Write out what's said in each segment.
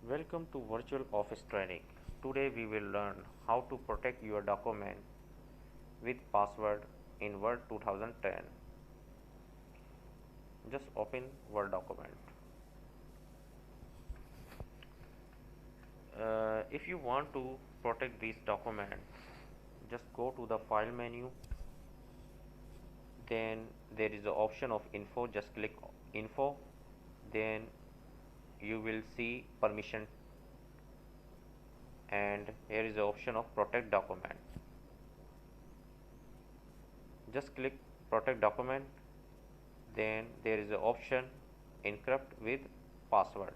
Welcome to Virtual Office Training. Today we will learn how to protect your document with password in Word 2010. Just open Word document. If you want to protect this document, just go to the File menu. Then there is the option of Info. Just click Info. Then you will see Permission, and here is the option of Protect Document. Just click Protect Document. Then there is the option Encrypt with Password.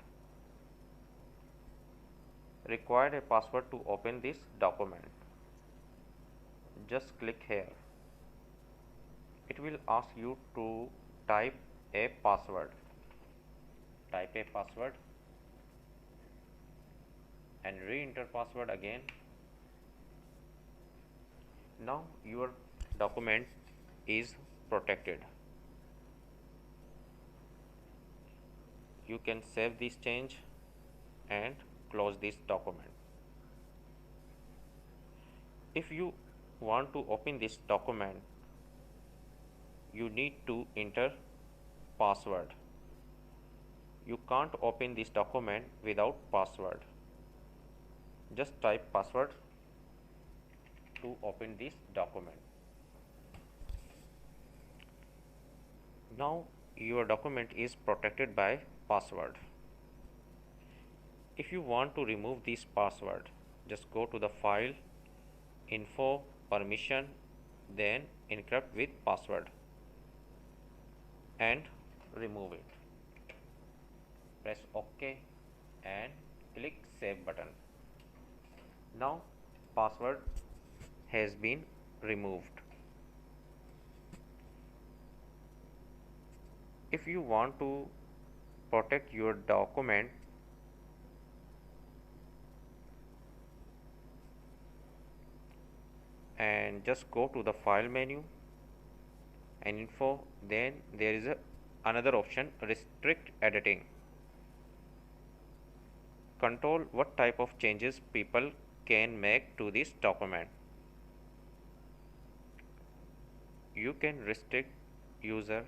Required a password to open this document. Just click here. It will ask you to type a password. Type a password and re-enter password again. Now your document is protected. You can save this change and close this document. If you want to open this document, you need to enter password. You can't open this document without password. Just type password to open this document. Now your document is protected by password. If you want to remove this password, just go to the File, Info, Permission, then Encrypt with Password and remove it. Press OK and click Save button. Now password has been removed. If you want to protect your document, and just go to the File menu and Info, then there is another option, Restrict Editing. Control what type of changes people can make to this document. You can restrict user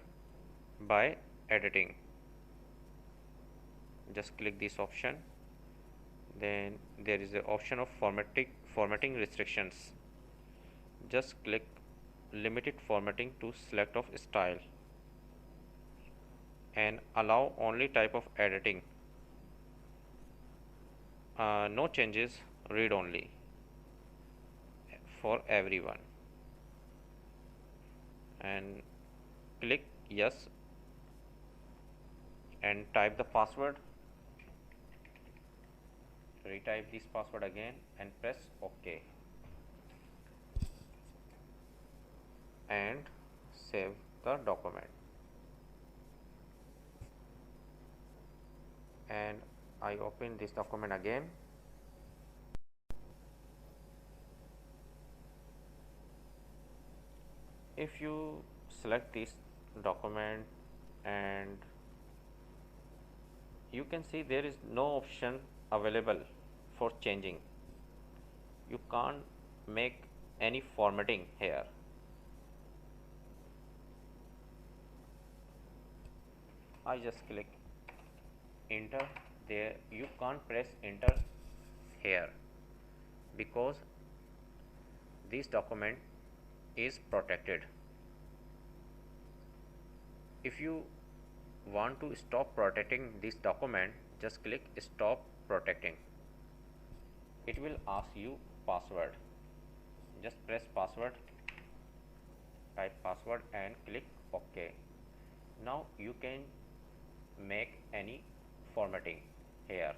by editing. Just click this option. Then there is the option of formatting restrictions. Just click limited formatting to select of style and allow only type of editing. No changes, read only for everyone, and click yes and type the password. Retype this password again and press OK and save the document. And I open this document again. If you select this document, and you can see there is no option available for changing. You can't make any formatting here. I just click enter. There you can't press enter here because this document is protected. If you want to stop protecting this document, just click stop protecting. It will ask you password. Just press password, type password and click OK. Now you can make any formatting here.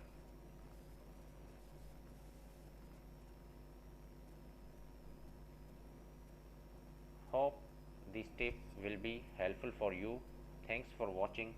Hope this tip will be helpful for you. Thanks for watching.